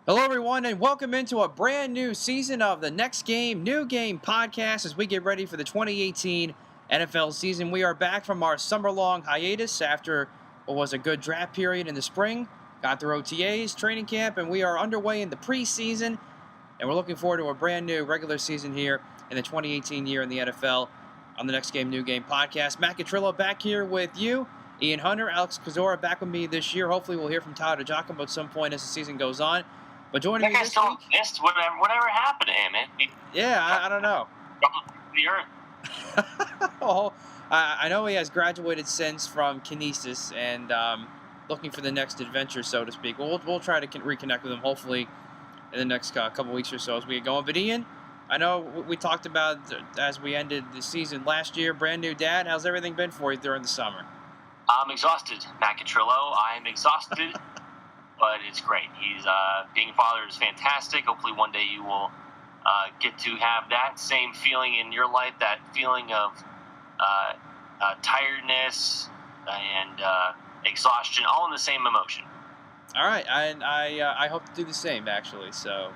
Hello, everyone, and welcome into a brand new season of the Next Game, New Game podcast as we get ready for the 2018 NFL season. We are back from our summer-long hiatus after what was a good draft period in the spring. Got through OTAs, training camp, and we are underway in the preseason. And we're looking forward to a brand new regular season here in the 2018 year in the NFL on the Next Game, New Game podcast. Matt Catrillo back here with you. Ian Hunter, Alex Kozora back with me this year. Hopefully we'll hear from Tyler DiGiacomo at some point as the season goes on. But joining me this week, missed whatever happened to him, man. I don't know. The earth. Oh, I know he has graduated since from Kinesis and looking for the next adventure, so to speak. We'll try to reconnect with him hopefully in the next couple weeks or so as we get going. But Ian, I know we talked about as we ended the season last year, brand new dad. How's everything been for you during the summer? I'm exhausted, Matt Catrillo. I'm exhausted. But it's great. Being a father is fantastic. Hopefully one day you will get to have that same feeling in your life, that feeling of tiredness and exhaustion, all in the same emotion. All right, I hope to do the same, actually. So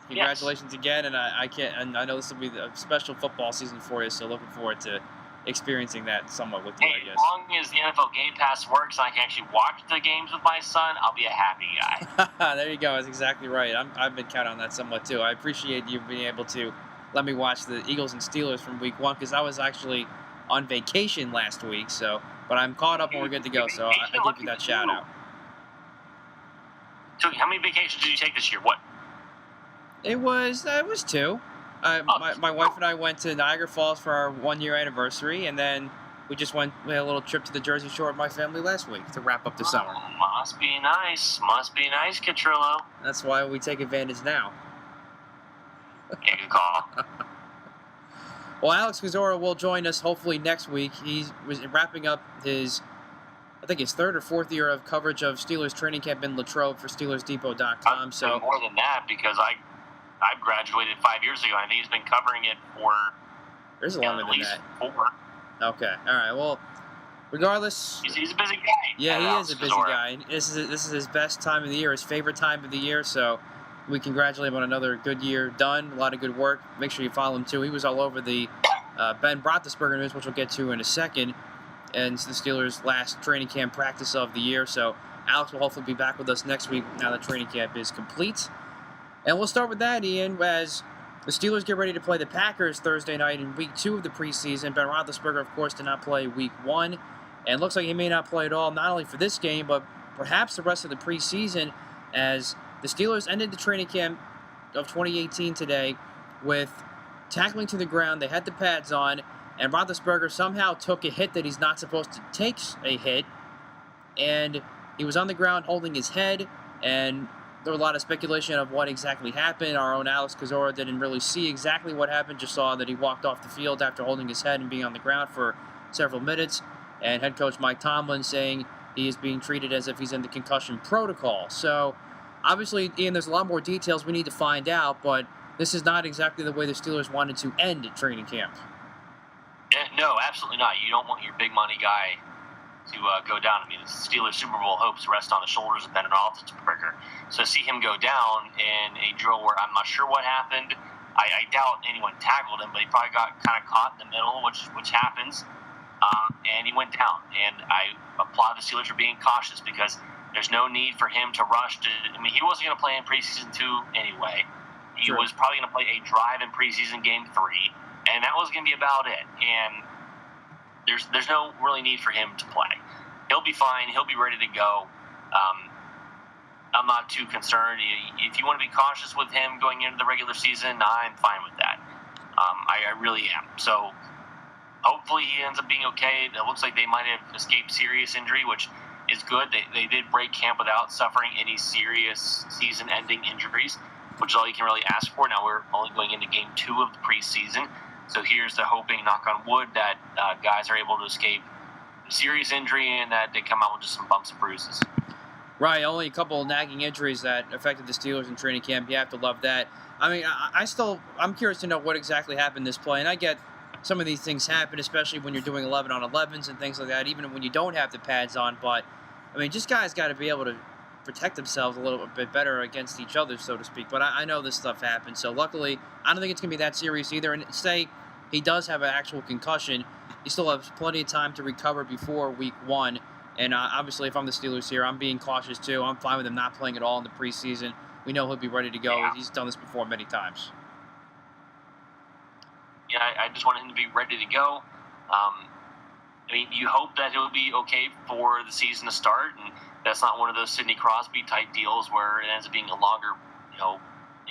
congratulations again, and I know this will be a special football season for you, so looking forward to experiencing that somewhat with you, I guess. As long as the NFL Game Pass works and I can actually watch the games with my son, I'll be a happy guy. There you go. That's exactly right. I've been counting on that somewhat, too. I appreciate you being able to let me watch the Eagles and Steelers from week one because I was actually on vacation last week. But I'm caught up and we're good to go, so I give you that shout-out. So how many vacations did you take this year? What? It was two. My wife and I went to Niagara Falls for our 1-year anniversary, and then we had a little trip to the Jersey Shore with my family last week to wrap up the summer. Must be nice. Must be nice, Catrillo. That's why we take advantage now. Yeah, good call. Well, Alex Kozora will join us hopefully next week. He was wrapping up his third or fourth year of coverage of Steelers training camp in Latrobe for SteelersDepot.com. So more than that because I've graduated 5 years ago. I think he's been covering it for there's longer than that. 4. Okay, all right. Well, regardless, he's a busy guy. Yeah, he is a busy guy. This is his best time of the year, his favorite time of the year. So we congratulate him on another good year done. A lot of good work. Make sure you follow him too. He was all over the Ben Roethlisberger news, which we'll get to in a second, and it's the Steelers' last training camp practice of the year. So Alex will hopefully be back with us next week now that training camp is complete. And we'll start with that, Ian, as the Steelers get ready to play the Packers Thursday night in week 2 of the preseason. Ben Roethlisberger, of course, did not play week 1, and looks like he may not play at all, not only for this game, but perhaps the rest of the preseason, as the Steelers ended the training camp of 2018 today with tackling to the ground. They had the pads on, and Roethlisberger somehow took a hit that he's not supposed to take a hit, and he was on the ground holding his head, and there was a lot of speculation of what exactly happened. Our own Alex Kozora didn't really see exactly what happened, just saw that he walked off the field after holding his head and being on the ground for several minutes. And head coach Mike Tomlin saying he is being treated as if he's in the concussion protocol. So, obviously, Ian, there's a lot more details we need to find out, but this is not exactly the way the Steelers wanted to end training camp. No, absolutely not. You don't want your big money guy to go down. I mean, the Steelers Super Bowl hopes rest on the shoulders of Ben Roethlisberger. So to see him go down in a drill where I'm not sure what happened, I doubt anyone tackled him, but he probably got kind of caught in the middle, which happens, and he went down. And I applaud the Steelers for being cautious because there's no need for him to rush to. I mean, he wasn't going to play in preseason 2 anyway. He was probably going to play a drive in preseason game 3, and that was going to be about it. And there's no really need for him to play. He'll be fine. He'll be ready to go. I'm not too concerned. If you want to be cautious with him going into the regular season, I'm fine with that. I really am. So hopefully he ends up being okay. It looks like they might have escaped serious injury, which is good. They did break camp without suffering any serious season-ending injuries, which is all you can really ask for. Now we're only going into game 2 of the preseason. So here's the hoping, knock on wood, that guys are able to escape serious injury and that they come out with just some bumps and bruises. Right, only a couple of nagging injuries that affected the Steelers in training camp. You have to love that. I mean, I'm curious to know what exactly happened this play, and I get some of these things happen, especially when you're doing 11-on-11s and things like that, even when you don't have the pads on. But I mean, just guys got to be able to protect themselves a little bit better against each other, so to speak. But I know this stuff happens. So luckily, I don't think it's going to be that serious either. And say he does have an actual concussion, he still has plenty of time to recover before week 1. And obviously, if I'm the Steelers here, I'm being cautious too. I'm fine with him not playing at all in the preseason. We know he'll be ready to go. Yeah. He's done this before many times. Yeah, I just want him to be ready to go. I mean, you hope that he'll be okay for the season to start, and that's not one of those Sidney Crosby type deals where it ends up being a longer,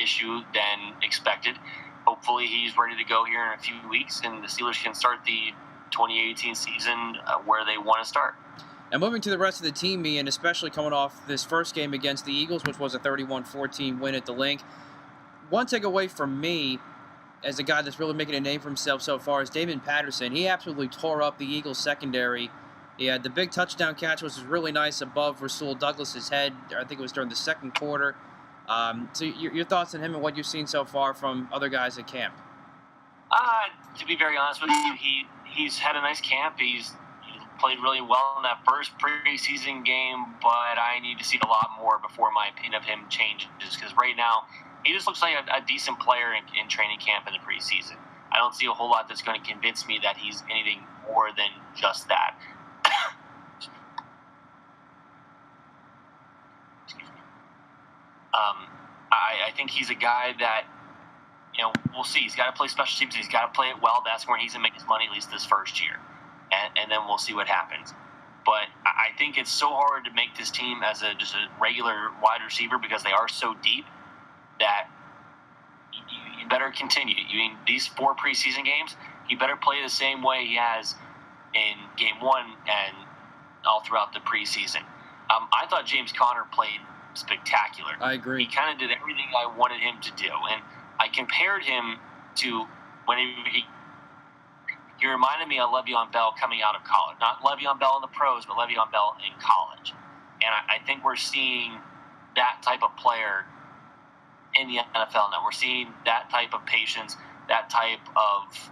issue than expected. Hopefully, he's ready to go here in a few weeks, and the Steelers can start the 2018 season where they want to start. Now, moving to the rest of the team, Ian, especially coming off this first game against the Eagles, which was a 31-14 win at the Link. One takeaway from me, as a guy that's really making a name for himself so far, is Damon Patterson. He absolutely tore up the Eagles secondary. He had the big touchdown catch, which was really nice above Rasul Douglas's head. I think it was during the second quarter. So your thoughts on him and what you've seen so far from other guys at camp? To be very honest with you, he's had a nice camp. He's played really well in that first preseason game, but I need to see a lot more before my opinion of him changes, because right now he just looks like a decent player in training camp in the preseason. I don't see a whole lot that's going to convince me that he's anything more than just that. Excuse me. I think he's a guy that, we'll see. He's got to play special teams. He's got to play it well. That's where he's going to make his money, at least this first year. And then we'll see what happens. But I think it's so hard to make this team as just a regular wide receiver, because they are so deep, that you better continue. These 4 preseason games, he better play the same way he has in game 1 and all throughout the preseason. I thought James Conner played spectacular. I agree. He kind of did everything I wanted him to do. And I compared him to when he reminded me of Le'Veon Bell coming out of college. Not Le'Veon Bell in the pros, but Le'Veon Bell in college. And I think we're seeing that type of player in the NFL now. We're seeing that type of patience, that type of,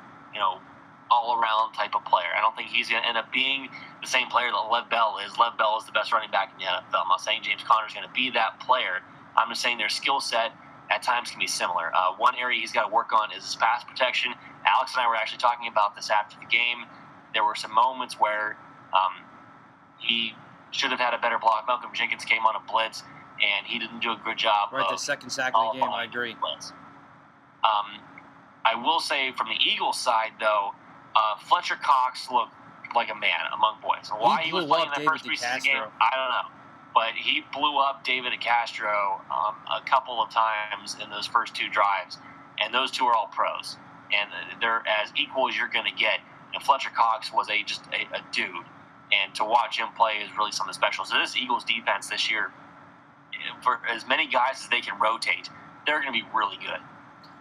all-around type of player. I don't think he's going to end up being the same player that Lev Bell is. Lev Bell is the best running back in the NFL. I'm not saying James Conner is going to be that player. I'm just saying their skill set at times can be similar. One area he's got to work on is his pass protection. Alex and I were actually talking about this after the game. There were some moments where he should have had a better block. Malcolm Jenkins came on a blitz, and he didn't do a good job. Right, the second sack of the game, I agree. I will say from the Eagles side, though, Fletcher Cox looked like a man among boys. Why he was playing that first preseason game, I don't know. But he blew up David DeCastro a couple of times in those first 2 drives, and those 2 are all pros. And they're as equal as you're going to get. And Fletcher Cox was just a dude. And to watch him play is really something special. So this Eagles defense this year, for as many guys as they can rotate, they're going to be really good.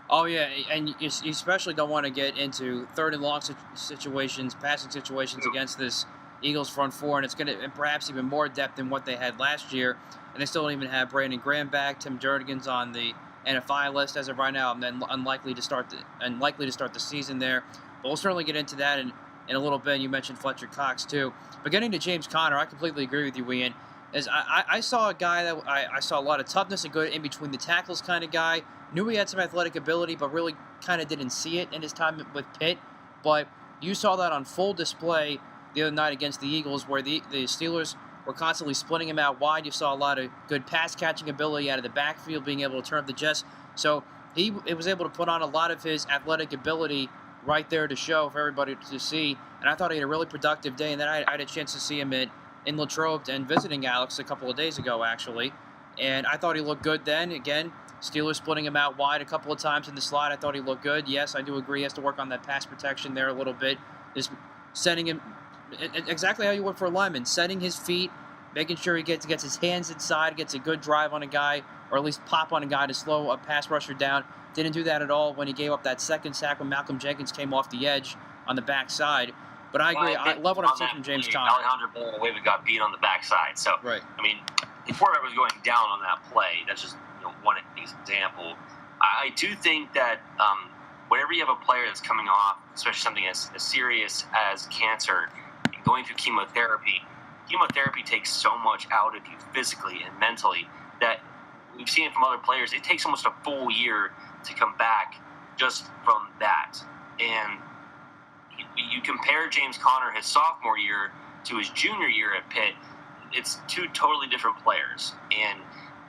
Oh, yeah, and you especially don't want to get into third and long situations, passing situations against this Eagles front 4, and it's going to perhaps even more depth than what they had last year. And they still don't even have Brandon Graham back. Tim Jernigan's on the NFI list as of right now, and then unlikely to start the season there. But we'll certainly get into that in a little bit. You mentioned Fletcher Cox too. But getting to James Conner, I completely agree with you, Ian. As I saw a guy that I saw a lot of toughness, a good in between the tackles kind of guy. Knew he had some athletic ability, but really kind of didn't see it in his time with Pitt. But you saw that on full display the other night against the Eagles, where the Steelers were constantly splitting him out wide. You saw a lot of good pass-catching ability out of the backfield, being able to turn up the jets. So he was able to put on a lot of his athletic ability right there to show for everybody to see. And I thought he had a really productive day. And then I had a chance to see him in Latrobe and visiting Alex a couple of days ago, actually. And I thought he looked good then. Again, Steelers splitting him out wide a couple of times in the slot. I thought he looked good. Yes, I do agree. He has to work on that pass protection there a little bit. Just setting him exactly how you would for a lineman. Setting his feet, making sure he gets his hands inside, gets a good drive on a guy, or at least pop on a guy to slow a pass rusher down. Didn't do that at all when he gave up that second sack when Malcolm Jenkins came off the edge on the backside. But I agree. I love what I've seen from James Conner. Alejandro Villanueva got beat on the backside. So, right. I mean, the quarterback was going down on that play. That's just one example. I do think that whenever you have a player that's coming off, especially something as serious as cancer, and going through chemotherapy, chemotherapy takes so much out of you physically and mentally that we've seen it from other players. It takes almost a full year to come back just from that. And you compare James Conner his sophomore year to his junior year at Pitt, it's two totally different players. And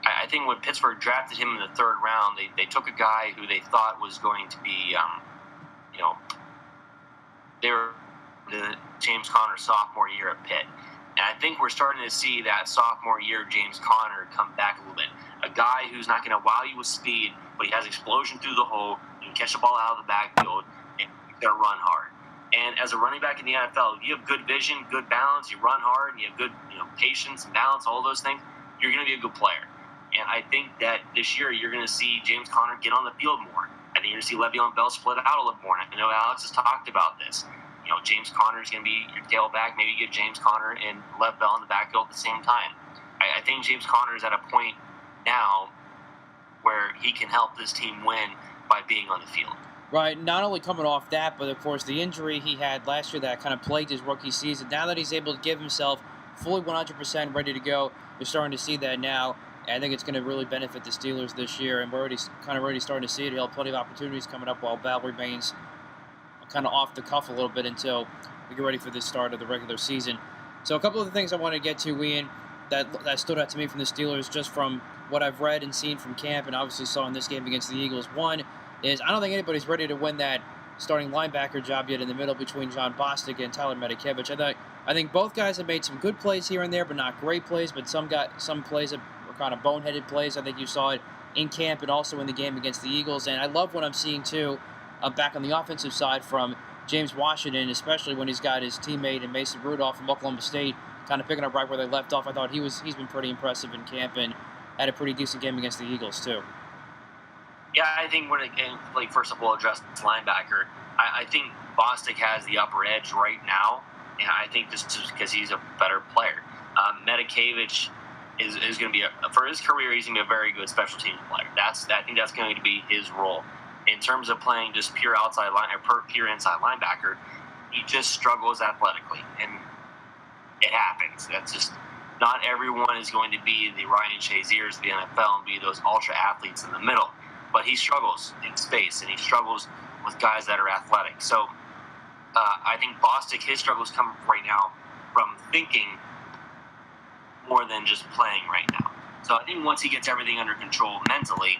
I think when Pittsburgh drafted him in the third round, they took a guy who they thought was going to be, they were the James Conner sophomore year at Pitt. And I think we're starting to see that sophomore year James Conner come back a little bit. A guy who's not going to wow you with speed, but he has explosion through the hole. He can catch the ball out of the backfield, and he's going to run hard. And as a running back in the NFL, if you have good vision, good balance, you run hard, and you have good patience and balance, all those things, you're going to be a good player. And I think that this year you're going to see James Conner get on the field more. I think you're going to see Le'Veon Bell split out a little more. And I know Alex has talked about this. James Conner is going to be your tailback. Maybe you get James Conner and Lev Bell in the backfield at the same time. I think James Conner is at a point now where he can help this team win by being on the field. Right, not only coming off that, but of course the injury he had last year that kind of plagued his rookie season. Now that he's able to give himself fully 100% ready to go, you're starting to see that now. And I think it's going to really benefit the Steelers this year, and we're already starting to see it. He'll have plenty of opportunities coming up while Bell remains kind of off the cuff a little bit until we get ready for the start of the regular season. So a couple of the things I want to get to, Ian, that stood out to me from the Steelers just from what I've read and seen from camp and obviously saw in this game against the Eagles. One is I don't think anybody's ready to win that starting linebacker job yet in the middle between John Bostic and Tyler Matakevich. I think both guys have made some good plays here and there, but not great plays, but some plays that were kind of boneheaded plays. I think you saw it in camp and also in the game against the Eagles. And I love what I'm seeing, too, back on the offensive side from James Washington, especially when he's got his teammate and Mason Rudolph from Oklahoma State kind of picking up right where they left off. I thought he's been pretty impressive in camp and had a pretty decent game against the Eagles, too. Yeah, I think first of all, address linebacker. I think Bostic has the upper edge right now, and I think just because he's a better player. Matakevich is going to be, for his career, he's going to be a very good special teams player. I think that's going to be his role. In terms of playing just pure inside linebacker, he just struggles athletically, and it happens. That's just not everyone is going to be the Ryan Shaziers of the NFL and be those ultra athletes in the middle, but he struggles in space and he struggles with guys that are athletic. So I think Bostic, his struggles come right now from thinking more than just playing right now. So I think once he gets everything under control mentally,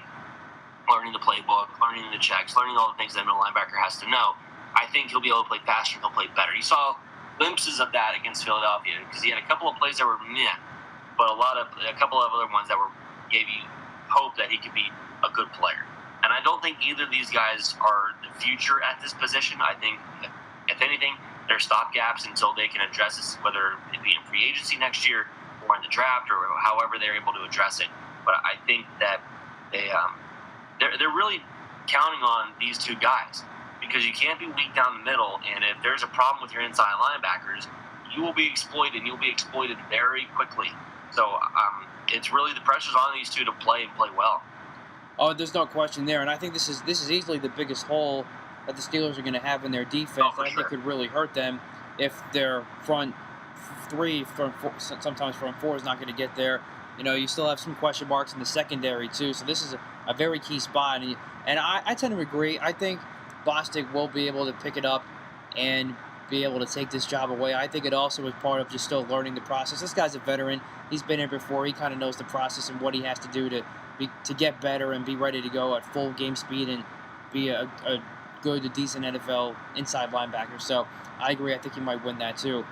learning the playbook, learning the checks, learning all the things that a middle linebacker has to know, I think he'll be able to play faster and he'll play better. You saw glimpses of that against Philadelphia because he had a couple of plays that were meh, but a couple of other ones that gave you hope that he could be a good player. And I don't think either of these guys are the future at this position. I think, if anything, they're stopgaps until they can address this, whether it be in free agency next year or in the draft or however they're able to address it. But I think that they're really counting on these two guys because you can't be weak down the middle, and if there's a problem with your inside linebackers, you will be exploited, and you'll be exploited very quickly. So it's really the pressure's on these two to play and play well. Oh, there's no question there, and I think this is easily the biggest hole that the Steelers are going to have in their defense. I think could really hurt them if their front three, sometimes front four is not going to get there. You still have some question marks in the secondary, too. So this is a very key spot. And I tend to agree. I think Bostic will be able to pick it up and be able to take this job away. I think it also is part of just still learning the process. This guy's a veteran. He's been here before. He kind of knows the process and what he has to do to get better and be ready to go at full game speed and be a good, decent NFL inside linebacker. So I agree. I think he might win that, too.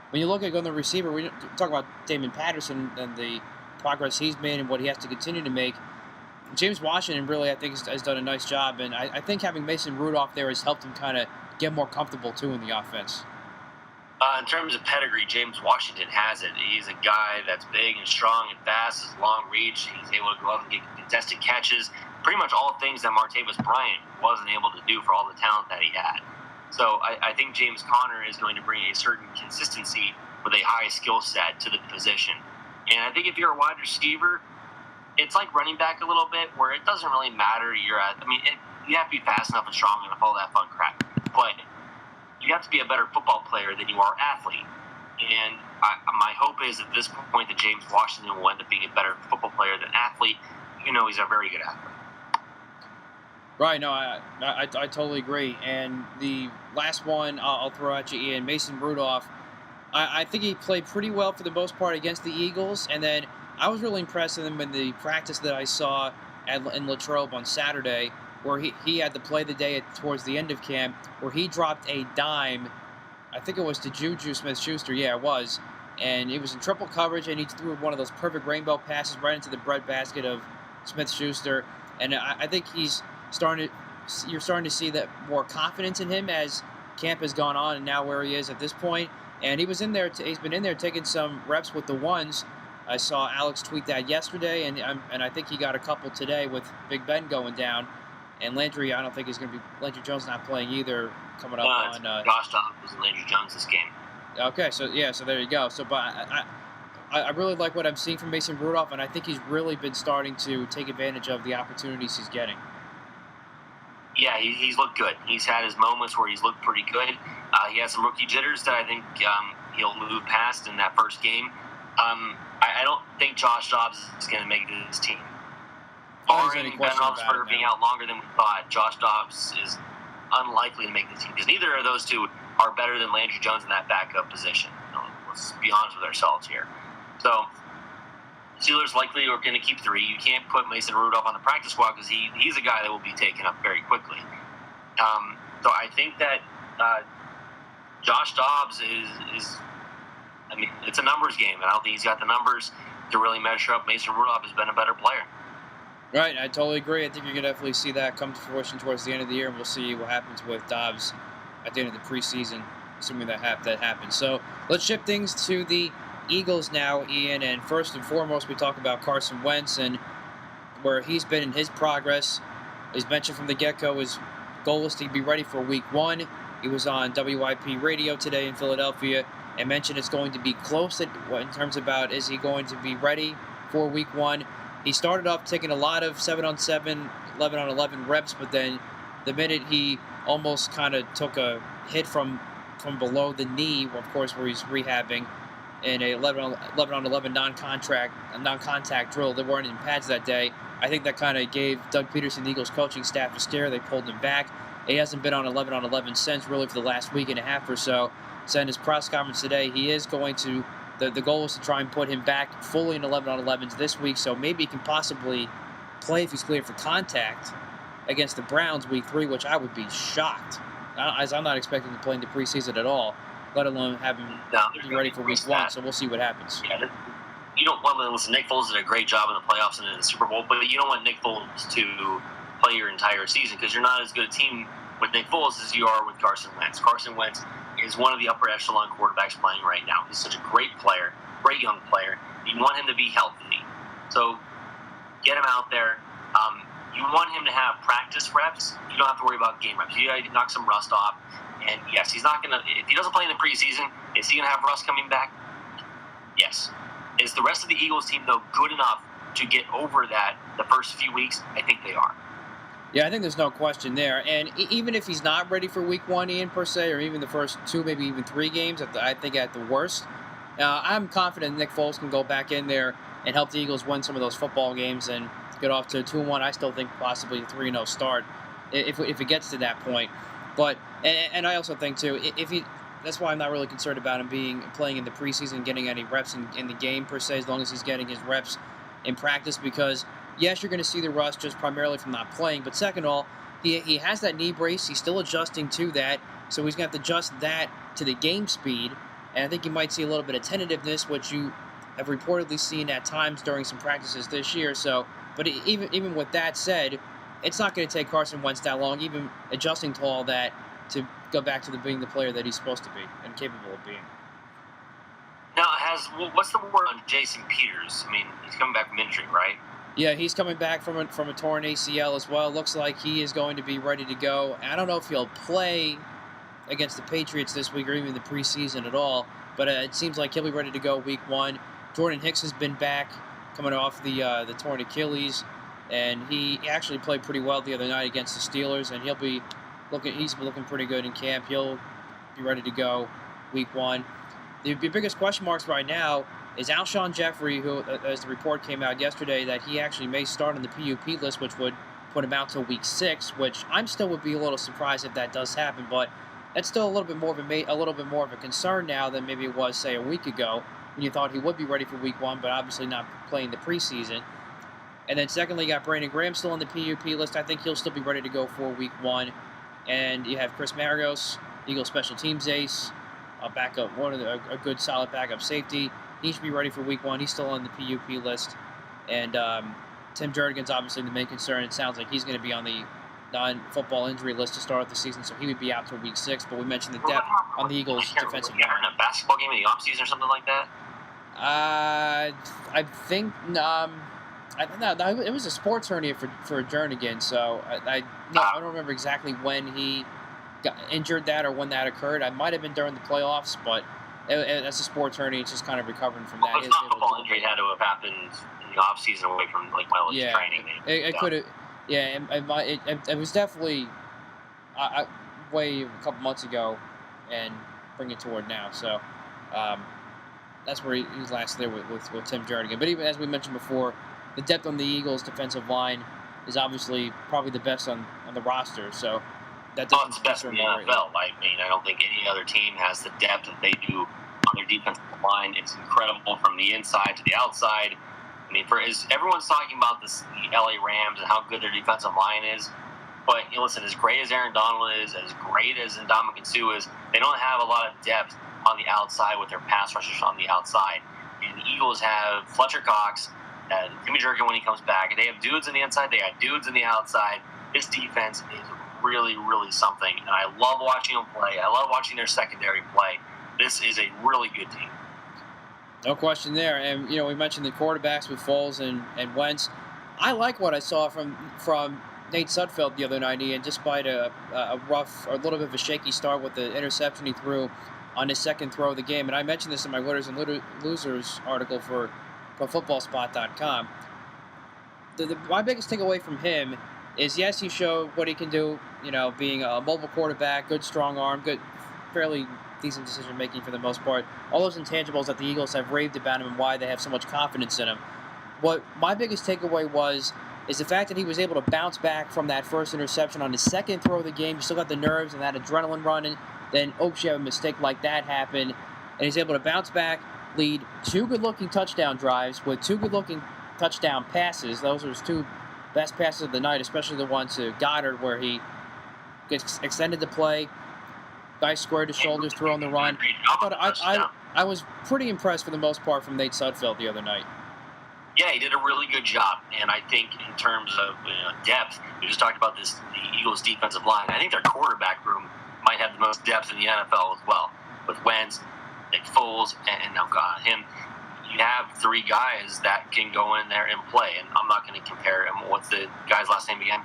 When you look at the receiver, we talk about Damon Patterson and the progress he's made and what he has to continue to make. James Washington really, I think, has done a nice job, and I think having Mason Rudolph there has helped him kind of get more comfortable, too, in the offense. In terms of pedigree, James Washington has it. He's a guy that's big and strong and fast, has long reach. He's able to go up and get contested catches. Pretty much all things that Martavis Bryant wasn't able to do for all the talent that he had. So I think James Conner is going to bring a certain consistency with a high skill set to the position. And I think if you're a wide receiver, it's like running back a little bit where it doesn't really matter. You have to be fast enough and strong enough, all that fun crap. But you have to be a better football player than you are athlete. And my hope is at this point that James Washington will end up being a better football player than athlete. He's a very good athlete. Right, no, I totally agree. And the last one I'll throw at you, Ian, Mason Rudolph. I think he played pretty well for the most part against the Eagles. And then I was really impressed with him in the practice that I saw in Latrobe on Saturday, where he had to play the day towards the end of camp, where he dropped a dime. I think it was to Juju Smith-Schuster. Yeah, it was. And it was in triple coverage, and he threw one of those perfect rainbow passes right into the breadbasket of Smith-Schuster. And I think you're starting to see that more confidence in him as camp has gone on and now where he is at this point. And he's been in there taking some reps with the ones. I saw Alex tweet that yesterday, and I think he got a couple today with Big Ben going down. And Landry, I don't think he's going to be. Landry Jones not playing either. Coming up on Josh Dobbs and Landry Jones this game. Okay, so there you go. So, but I really like what I'm seeing from Mason Rudolph, and I think he's really been starting to take advantage of the opportunities he's getting. Yeah, he's looked good. He's had his moments where he's looked pretty good. He has some rookie jitters that I think he'll move past in that first game. I don't think Josh Dobbs is going to make this team. Barring Ben Roethlisberger being out longer than we thought, Josh Dobbs is unlikely to make the team because neither of those two are better than Landry Jones in that backup position. Let's be honest with ourselves here. So, Steelers likely are going to keep 3. You can't put Mason Rudolph on the practice squad because he's a guy that will be taken up very quickly. So I think that Josh Dobbs is it's a numbers game, and I don't think he's got the numbers to really measure up. Mason Rudolph has been a better player. Right, I totally agree. I think you're going to definitely see that come to fruition towards the end of the year, and we'll see what happens with Dobbs at the end of the preseason, assuming that happens. So let's shift things to the Eagles now, Ian, and first and foremost, we talk about Carson Wentz and where he's been in his progress. As mentioned from the get-go, his goal is to be ready for Week 1. He was on WIP radio today in Philadelphia and mentioned it's going to be close in terms about is he going to be ready for Week 1. He started off taking a lot of 7-on-7, 11-on-11 reps, but then the minute he almost kind of took a hit from below the knee, of course, where he's rehabbing, in a 11-on-11 non-contact drill. There weren't even pads that day. I think that kind of gave Doug Peterson, the Eagles coaching staff, a scare. They pulled him back. He hasn't been on 11-on-11 since, really, for the last week and a half or so. So in his press conference today, he is going to the goal is to try and put him back fully in 11-on-11s this week, so maybe he can possibly play if he's cleared for contact against the Browns Week 3, which I would be shocked, as I'm not expecting to play in the preseason at all, let alone have him be ready for Week 1, so we'll see what happens. Yeah, you don't want to listen. Nick Foles did a great job in the playoffs and in the Super Bowl, but you don't want Nick Foles to play your entire season because you're not as good a team with Nick Foles as you are with Carson Wentz. Carson Wentz is one of the upper echelon quarterbacks playing right now. He's such a great player, great young player. You want him to be healthy. So get him out there. You want him to have practice reps. You don't have to worry about game reps. You got to knock some rust off. And yes, he's not going to, if he doesn't play in the preseason, is he going to have rust coming back? Yes. Is the rest of the Eagles team, though, good enough to get over that the first few weeks? I think they are. Yeah, I think there's no question there. And even if he's not ready for Week 1, Ian, per se, or even the first 2, maybe even 3 games, I think at the worst, I'm confident Nick Foles can go back in there and help the Eagles win some of those football games and get off to a 2-1. I still think possibly a 3-0 start if it gets to that point. But and I also think too, that's why I'm not really concerned about him playing in the preseason, getting any reps in the game per se, as long as he's getting his reps in practice. Because yes, you're going to see the rust just primarily from not playing. But second of all, he has that knee brace. He's still adjusting to that, so he's going to have to adjust that to the game speed. And I think you might see a little bit of tentativeness, which you have reportedly seen at times during some practices this year. So, but even with that said, it's not going to take Carson Wentz that long, even adjusting to all that, to go back to being the player that he's supposed to be and capable of being. Now, what's the word on Jason Peters? I mean, he's coming back from injury, right? Yeah, he's coming back from a torn ACL as well. Looks like he is going to be ready to go. I don't know if he'll play against the Patriots this week or even the preseason at all, but it seems like he'll be ready to go Week 1. Jordan Hicks has been back, coming off the torn Achilles, and he actually played pretty well the other night against the Steelers, and he's looking pretty good in camp. He'll be ready to go Week 1. The biggest question marks right now is Alshon Jeffrey, who, as the report came out yesterday, that he actually may start on the PUP list, which would put him out till week 6. Which I'm still would be a little surprised if that does happen, but that's still a little bit more of a concern now than maybe it was, say, a week ago when you thought he would be ready for week 1, but obviously not playing the preseason. And then secondly, you got Brandon Graham still on the PUP list. I think he'll still be ready to go for week 1. And you have Chris Marios, Eagles special teams ace, a backup, a good solid backup safety. He should be ready for week 1. He's still on the PUP list. And Tim Jernigan's obviously the main concern. It sounds like he's going to be on the non-football injury list to start off the season, so he would be out till week 6. But we mentioned the depth on the Eagles' defensive line. You ever in a basketball game in the offseason or something like that? I think it was a sports hernia for Jernigan, so I don't remember exactly when he got injured that or when that occurred. I might have been during the playoffs, but that's a sports hernia. It's just kind of recovering from that. It's not football injury. It had to have happened in the off season away from like my training. It could have. Yeah, it was definitely way a couple months ago, and bring it toward now. So that's where he's last there with Tim Jernigan. But even as we mentioned before, the depth on the Eagles' defensive line is obviously probably the best on the roster. So that doesn't it's the best in the NFL. I mean, I don't think any other team has the depth that they do on their defensive line. It's incredible from the inside to the outside. I mean, everyone's talking about the LA Rams and how good their defensive line is. But listen, as great as Aaron Donald is, as great as Ndamukong Suh is, they don't have a lot of depth on the outside with their pass rushers on the outside. And the Eagles have Fletcher Cox, Timmy Jernigan when he comes back. They have dudes on the inside. They have dudes on the outside. This defense is really, really something. And I love watching them play. I love watching their secondary play. This is a really good team. No question there. And, we mentioned the quarterbacks with Foles and Wentz. I like what I saw from Nate Sudfeld the other night, and despite a rough or a little bit of a shaky start with the interception he threw on his second throw of the game. And I mentioned this in my Winners and Losers article for ProFootballSpot.com. My biggest takeaway from him is, yes, he showed what he can do, being a mobile quarterback, good strong arm, good, fairly decent decision-making for the most part. All those intangibles that the Eagles have raved about him and why they have so much confidence in him. What my biggest takeaway is the fact that he was able to bounce back from that first interception on his second throw of the game. You still got the nerves and that adrenaline running. Then, oops, you have a mistake like that happen. And he's able to bounce back, lead 2 good-looking touchdown drives with 2 good-looking touchdown passes. Those are his 2 best passes of the night, especially the one to Goddard where he gets extended the play. Nice square to shoulders, throw on the run. I was pretty impressed for the most part from Nate Sudfeld the other night. Yeah, he did a really good job, and I think in terms of depth, we just talked about the Eagles' defensive line. I think their quarterback room might have the most depth in the NFL as well, with Wentz, Nick Foles, and now him. You have 3 guys that can go in there and play, and I'm not going to compare him. What's the guy's last name again?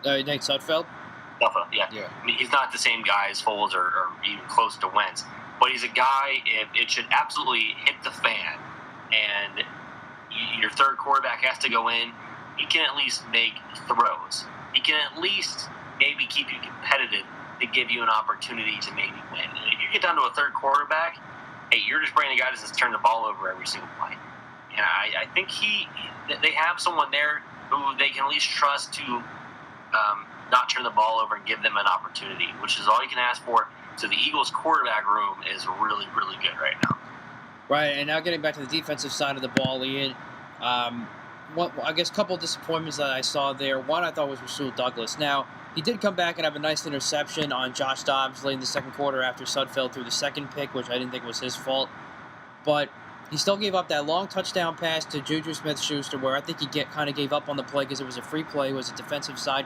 Nate Sudfeld. Yeah. I mean, he's not the same guy as Foles or even close to Wentz, but he's a guy. If it should absolutely hit the fan, and your third quarterback has to go in, he can at least make throws. He can at least maybe keep you competitive to give you an opportunity to maybe win. And if you get down to a third quarterback, hey, you're just bringing a guy that's just turn the ball over every single play. And I think they have someone there who they can at least trust to not turn the ball over and give them an opportunity, which is all you can ask for. So the Eagles' quarterback room is really, really good right now. Right, and now getting back to the defensive side of the ball, Ian, I guess a couple of disappointments that I saw there. One I thought was Rasul Douglas. Now, he did come back and have a nice interception on Josh Dobbs late in the second quarter after Sudfeld threw the second pick, which I didn't think was his fault. But he still gave up that long touchdown pass to Juju Smith-Schuster, where I think he kind of gave up on the play because it was a free play. It was a defensive side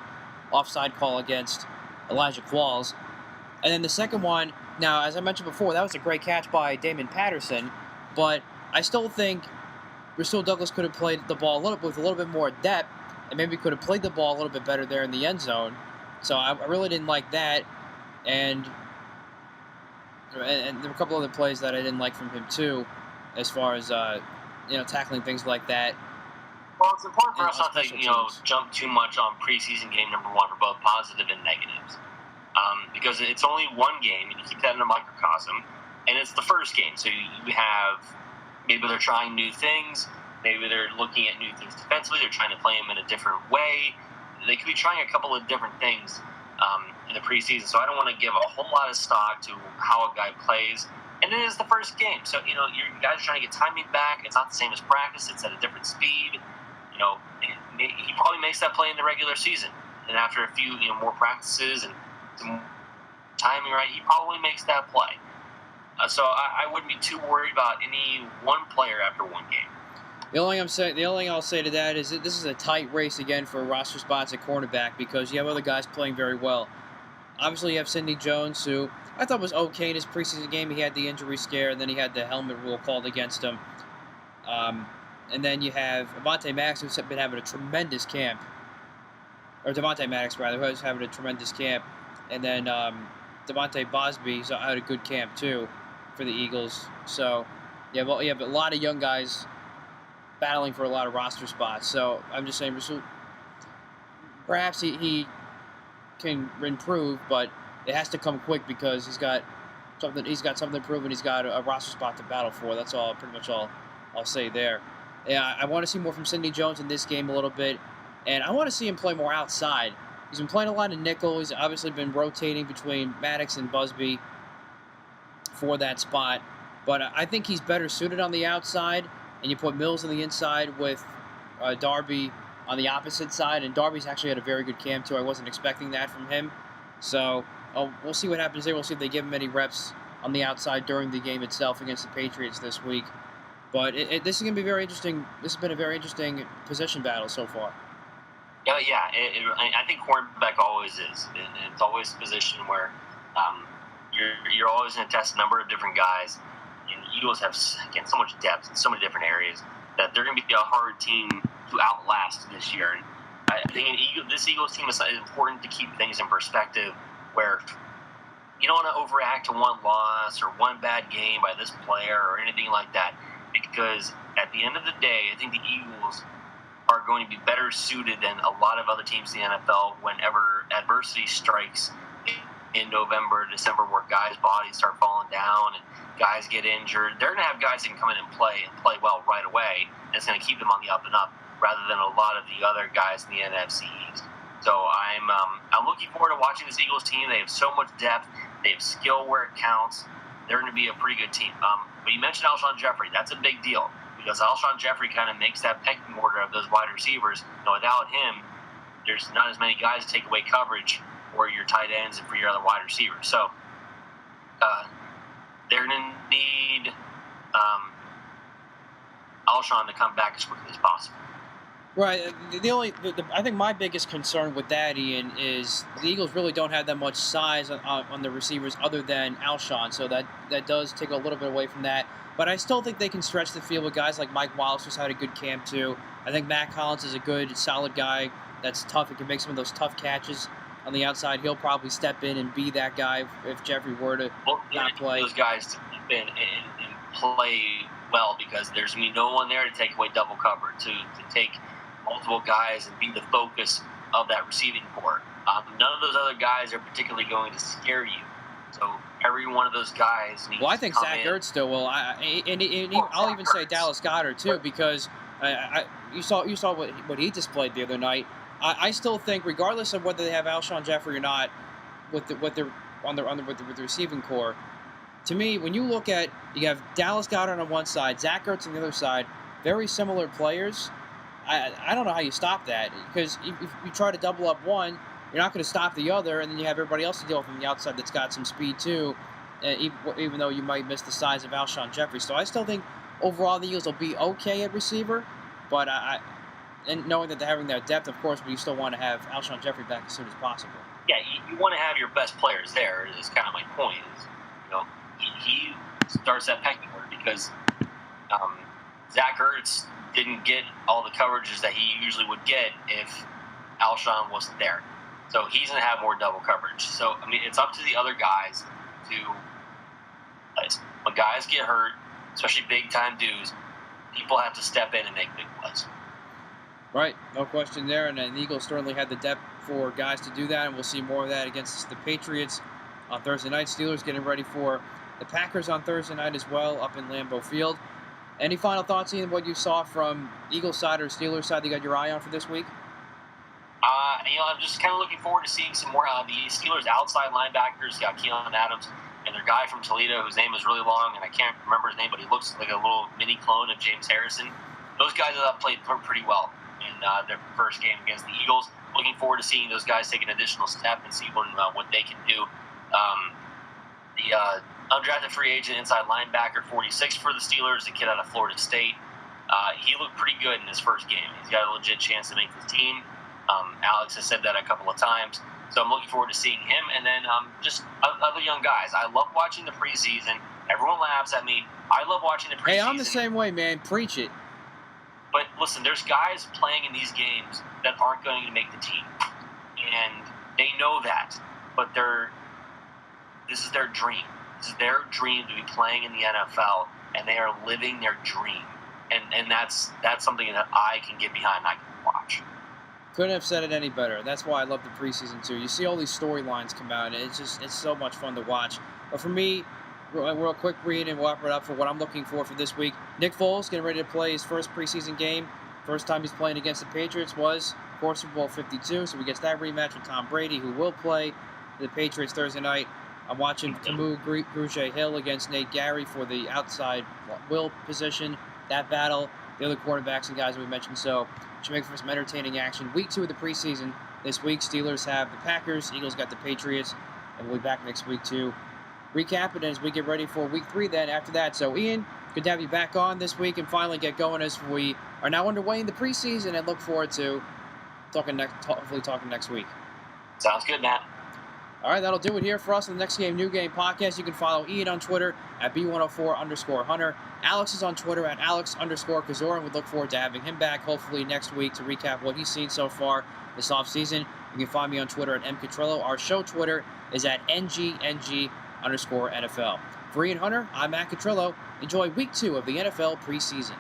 offside call against Elijah Qualls. And then the second one, now, as I mentioned before, that was a great catch by Damon Patterson, but I still think Rasul Douglas could have played the ball with a little bit more depth, and maybe could have played the ball a little bit better there in the end zone. So I really didn't like that, and there were a couple other plays that I didn't like from him too, as far as tackling things like that. Well, it's important for us not to jump too much on preseason game number 1 for both positive and negatives, because it's only one game, and you keep that in a microcosm. and it's the first game, so you have maybe they're trying new things, maybe they're looking at new things defensively, they're trying to play them in a different way. They could be trying a couple of different things in the preseason, so I don't want to give a whole lot of stock to how a guy plays. And it is the first game, so you guys are trying to get timing back. It's not the same as practice; it's at a different speed. He probably makes that play in the regular season, and after a few more practices and some timing right, he probably makes that play. So I wouldn't be too worried about any one player after one game. The only thing I'll say to that is that this is a tight race again for roster spots at cornerback because you have other guys playing very well. Obviously, you have Sidney Jones, who I thought was okay in his preseason game. He had the injury scare, and then he had the helmet rule called against him. And then you have Avonte Maddox, who's been having a tremendous camp. Or Devontae Maddox, rather, who's having a tremendous camp. And then Devontae Bosby's had a good camp, too, for the Eagles. So you have a lot of young guys battling for a lot of roster spots. So I'm just saying, perhaps he can improve, but it has to come quick because he's got something to prove, and he's got a roster spot to battle for. That's pretty much all I'll say there. Yeah, I want to see more from Sidney Jones in this game a little bit, and I want to see him play more outside. He's been playing a lot of nickel. He's obviously been rotating between Maddox and Busby for that spot, but I think he's better suited on the outside, and you put Mills on the inside with Darby on the opposite side, and Darby's actually had a very good camp too. I wasn't expecting that from him, so we'll see what happens there. We'll see if they give him any reps on the outside during the game itself against the Patriots this week. But this is going to be very interesting. This has been a very interesting position battle so far. Yeah, I think cornerback always is. And it's always a position where you're always going to test a number of different guys. And the Eagles have, again, so much depth in so many different areas that they're going to be a hard team to outlast this year. And I think this Eagles team is important to keep things in perspective where you don't want to overreact to one loss or one bad game by this player or anything like that. Because at the end of the day, I think the Eagles are going to be better suited than a lot of other teams in the NFL whenever adversity strikes in November, December, where guys' bodies start falling down and guys get injured. They're going to have guys that can come in and play well right away, and it's going to keep them on the up and up rather than a lot of the other guys in the NFC East. So I'm looking forward to watching this Eagles team. They have so much depth. They have skill where it counts. They're going to be a pretty good team. But you mentioned Alshon Jeffrey. That's a big deal because Alshon Jeffrey kind of makes that pecking order of those wide receivers. Without him, there's not as many guys to take away coverage for your tight ends and for your other wide receivers. So they're going to need Alshon to come back as quickly as possible. Right. I think my biggest concern with that, Ian, is the Eagles really don't have that much size on the receivers other than Alshon, so that does take a little bit away from that. But I still think they can stretch the field with guys like Mike Wallace, who's had a good camp too. I think Matt Collins is a good, solid guy that's tough and can make some of those tough catches on the outside. He'll probably step in and be that guy if Jeffrey were to not play. Those guys to step in and play well because there's going to be no one there to take away double cover, to take multiple guys and be the focus of that receiving corps. None of those other guys are particularly going to scare you. So every one of those guys needs I think to come Zach in. Ertz still will. I'll even say Dallas Goedert too because you saw what he displayed the other night. I still think, regardless of whether they have Alshon Jeffrey or not, with the receiving corps, to me, when you look at you have Dallas Goedert on one side, Zach Ertz on the other side, very similar players. I don't know how you stop that because if you try to double up one, you're not going to stop the other, and then you have everybody else to deal with from the outside that's got some speed too, even though you might miss the size of Alshon Jeffrey. So I still think overall the Eagles will be okay at receiver, but and knowing that they're having that depth, of course, but you still want to have Alshon Jeffrey back as soon as possible. Yeah, you want to have your best players there. Is kind of my point. Is he starts that pecking order because Zach Ertz didn't get all the coverages that he usually would get if Alshon wasn't there. So he's going to have more double coverage. So, I mean, it's up to the other guys to, when guys get hurt, especially big-time dudes, people have to step in and make big plays. Right, no question there. And the Eagles certainly had the depth for guys to do that, and we'll see more of that against the Patriots on Thursday night. Steelers getting ready for the Packers on Thursday night as well up in Lambeau Field. Any final thoughts, Ian, what you saw from Eagles side or Steelers side that you got your eye on for this week? I'm just kind of looking forward to seeing some more. The Steelers outside linebackers got Keon Adams and their guy from Toledo, whose name is really long, and I can't remember his name, but he looks like a little mini clone of James Harrison. Those guys played pretty well in their first game against the Eagles. Looking forward to seeing those guys take an additional step and see what they can do. The undrafted free agent inside linebacker, 46 for the Steelers, a kid out of Florida State. He looked pretty good in his first game. He's got a legit chance to make the team. Alex has said that a couple of times. So I'm looking forward to seeing him. And then just other young guys. I love watching the preseason. Everyone laughs at me. I love watching the preseason. Hey, I'm the same way, man. Preach it. But listen, there's guys playing in these games that aren't going to make the team. And they know that. But this is their dream. This is their dream to be playing in the NFL. And they are living their dream. And that's something that I can get behind and I can watch. Couldn't have said it any better. That's why I love the preseason too. You see all these storylines come out, and it's so much fun to watch. But for me, real quick read and we'll wrap it up for what I'm looking for this week. Nick Foles getting ready to play his first preseason game. First time he's playing against the Patriots was, of course, Super Bowl 52. So he gets that rematch with Tom Brady, who will play the Patriots Thursday night. I'm watching Tamu Grugier-Hill against Nate Gary for the outside will position. That battle, the other quarterbacks and guys we mentioned. So should make for some entertaining action. Week 2 of the preseason this week. Steelers have the Packers. Eagles got the Patriots. And we'll be back next week to recap it as we get ready for week 3 then after that. So, Ian, good to have you back on this week and finally get going as we are now underway in the preseason and look forward to hopefully talking next week. Sounds good, Matt. All right, that'll do it here for us on the Next Game New Game podcast. You can follow Ian on Twitter at B104_Hunter. Alex is on Twitter at Alex_Kazor, and we look forward to having him back hopefully next week to recap what he's seen so far this offseason. You can find me on Twitter at MCatrillo. Our show Twitter is at NGNG_NFL. For Ian Hunter, I'm Matt Catrillo. Enjoy week 2 of the NFL preseason.